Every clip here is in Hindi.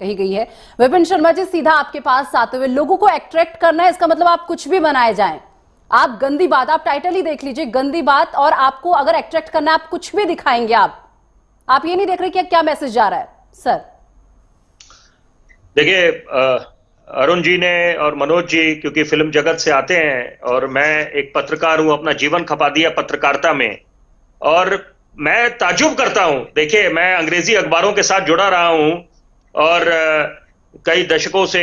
कही गई है। विपिन शर्मा जी, सीधा आपके पास आते हुए, लोगों को अट्रैक्ट करना है, इसका मतलब आप कुछ भी बनाए जाएं, आप गंदी बात, आप टाइटल ही देख लीजिए, गंदी बात, और आपको अगर अट्रैक्ट करना है आप कुछ भी दिखाएंगे। आप ये नहीं देख रहे कि क्या मैसेज जा रहा है। सर देखिए, अरुण जी ने और मनोज जी क्योंकि फिल्म जगत से आते हैं और मैं एक पत्रकार हूं, अपना जीवन खपा दिया पत्रकारिता में, और मैं ताज्जुब करता हूं। देखिए, मैं अंग्रेजी अखबारों के साथ जुड़ा रहा हूं और कई दशकों से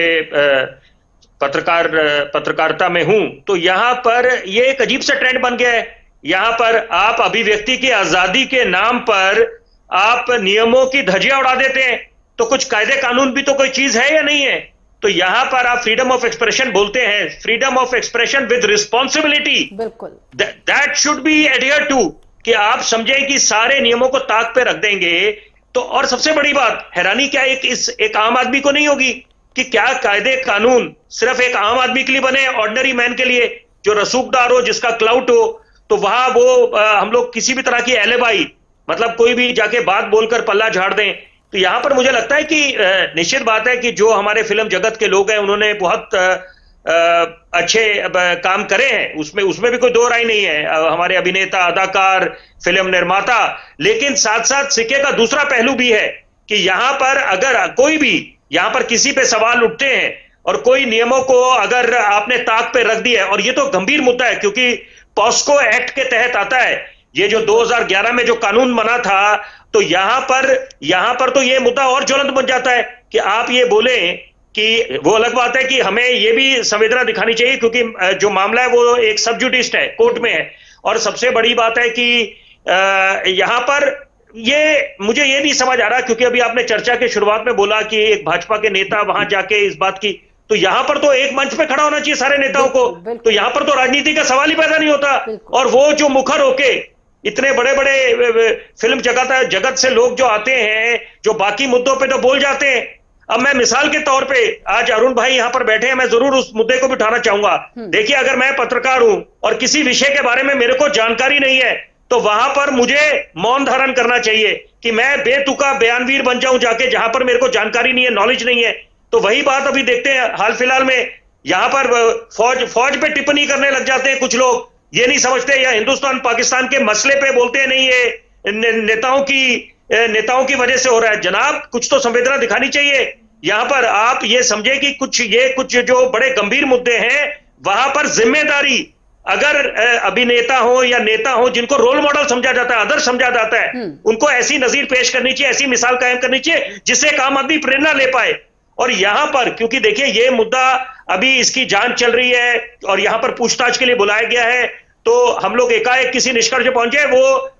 पत्रकारिता में हूं, तो यहां पर ये एक अजीब सा ट्रेंड बन गया है। यहां पर आप अभिव्यक्ति की आजादी के नाम पर आप नियमों की धज्जियां उड़ा देते हैं, तो कुछ कायदे कानून भी तो कोई चीज है या नहीं है? तो यहां पर आप फ्रीडम ऑफ एक्सप्रेशन बोलते हैं, freedom of expression with responsibility, बिल्कुल, that should be adhere to, कि आप समझें कि सारे नियमों को ताक पे रख देंगे तो। और सबसे बड़ी बात, हैरानी क्या एक आम आदमी को नहीं होगी कि क्या कायदे कानून सिर्फ एक आम आदमी के लिए बने, ऑर्डिनरी मैन के लिए, जो रसूखदार हो, जिसका क्लाउट हो, तो वहां वो हम लोग किसी भी तरह की एलिबाई, मतलब कोई भी जाके बात बोलकर पल्ला झाड़ दें। तो यहां पर मुझे लगता है कि निश्चित बात है कि जो हमारे फिल्म जगत के लोग हैं उन्होंने बहुत अच्छे काम करे हैं, उसमें भी कोई दो राय नहीं है, हमारे अभिनेता, अदाकार, फिल्म निर्माता। लेकिन साथ साथ सिक्के का दूसरा पहलू भी है कि यहां पर अगर कोई भी यहां पर किसी पे सवाल उठते हैं और कोई नियमों को अगर आपने ताक पे रख दिया है, और ये तो गंभीर मुद्दा है क्योंकि पॉस्को एक्ट के तहत आता है, ये जो 2011 में जो कानून बना था, तो यहां पर तो ये मुद्दा और ज्वलंत बन जाता है कि आप ये बोलें कि वो अलग बात है कि हमें ये भी संवेदना दिखानी चाहिए क्योंकि जो मामला है वो एक सब जुडिस है, कोर्ट में है। और सबसे बड़ी बात है कि यहां पर मुझे ये नहीं समझ आ रहा, क्योंकि अभी आपने चर्चा के शुरुआत में बोला कि एक भाजपा के नेता वहां जाके इस बात की, तो यहां पर तो एक मंच पे खड़ा होना चाहिए सारे नेताओं को, तो यहां पर तो राजनीति का सवाल ही पैदा नहीं होता। और वो जो मुखर होके इतने बड़े बड़े फिल्म जगत से लोग जो आते हैं, जो बाकी मुद्दों पे तो बोल जाते हैं। अब मैं मिसाल के तौर पे, आज अरुण भाई यहां पर बैठे हैं, मैं जरूर उस मुद्दे को भी उठाना चाहूंगा। देखिए, अगर मैं पत्रकार हूं और किसी विषय के बारे में मेरे को जानकारी नहीं है, तो वहां पर मुझे मौन धारण करना चाहिए कि मैं बेतुका बयानवीर बन जाऊं जाके, जहां पर मेरे को जानकारी नहीं है, नॉलेज नहीं है। तो वही बात अभी देखते हैं हाल फिलहाल में, यहां पर फौज पे टिप्पणी करने लग जाते हैं कुछ लोग, ये नहीं समझते, या हिंदुस्तान पाकिस्तान के मसले पे बोलते हैं, नहीं ये नेताओं की वजह से हो रहा है। जनाब, कुछ तो संवेदना दिखानी चाहिए। यहां पर आप ये समझे कि कुछ जो बड़े गंभीर मुद्दे हैं, वहां पर जिम्मेदारी, अगर अभिनेता हो या नेता हो जिनको रोल मॉडल समझा जाता है, आदर्श समझा जाता है, उनको ऐसी नजीर पेश करनी चाहिए, ऐसी मिसाल कायम करनी चाहिए जिससे एक आम आदमी प्रेरणा ले पाए। और यहां पर क्योंकि देखिए ये मुद्दा अभी इसकी जांच चल रही है और यहां पर पूछताछ के लिए बुलाया गया है, तो हम लोग एकाएक किसी निष्कर्ष पे पहुंचे, वो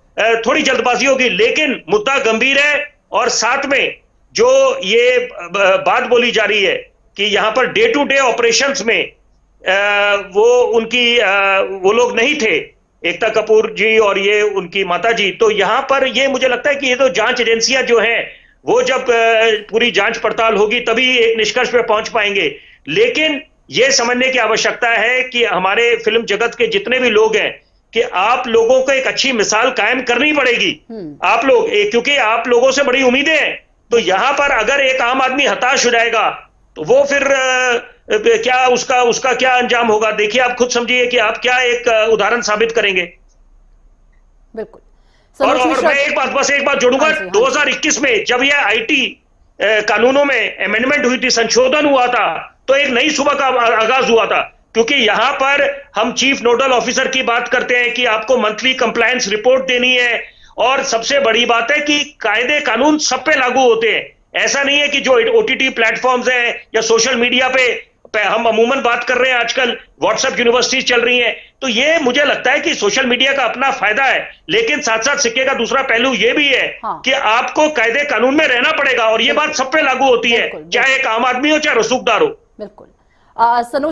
थोड़ी जल्दबाजी होगी, लेकिन मुद्दा गंभीर है। और साथ में जो ये बात बोली जा रही है कि यहां per day to day operations में वो लोग नहीं थे, एकता कपूर जी और ये उनकी माता जी, तो यहां पर ये मुझे लगता है कि ये तो जांच एजेंसियां जो हैं वो जब पूरी जांच पड़ताल होगी तभी एक निष्कर्ष पे पहुंच पाएंगे। लेकिन ये समझने की आवश्यकता है कि हमारे फिल्म जगत के जितने भी लोग हैं कि आप लोगों को एक अच्छी मिसाल कायम करनी पड़ेगी। आप लोग, क्योंकि आप लोगों से बड़ी उम्मीदें हैं, तो यहां पर अगर एक आम आदमी हताश हो जाएगा तो वो फिर क्या उसका क्या अंजाम होगा? देखिए, आप खुद समझिए कि आप क्या एक उदाहरण साबित करेंगे। बिल्कुल। और मैं एक बात जोड़ूंगा, 2021 में जब यह आईटी कानूनों में अमेंडमेंट हुई थी, संशोधन हुआ था, तो एक नई सुबह का आगाज हुआ था, क्योंकि यहां पर हम चीफ नोडल ऑफिसर की बात करते हैं कि आपको मंथली कंप्लायंस रिपोर्ट देनी है, और सबसे बड़ी बात है कि कायदे कानून सब पे लागू होते हैं। ऐसा नहीं है कि जो ओटीटी प्लेटफॉर्म्स हैं या सोशल मीडिया पे हम अमूमन बात कर रहे हैं, आजकल व्हाट्सएप यूनिवर्सिटीज चल रही हैं, तो ये मुझे लगता है कि सोशल मीडिया का अपना फायदा है, लेकिन साथ साथ सिक्के का दूसरा पहलू ये भी है कि आपको कायदे कानून में रहना पड़ेगा, और ये बात सब पे लागू होती है, चाहे एक आम आदमी हो चाहे रसूखदार हो। बिल्कुल। सनोज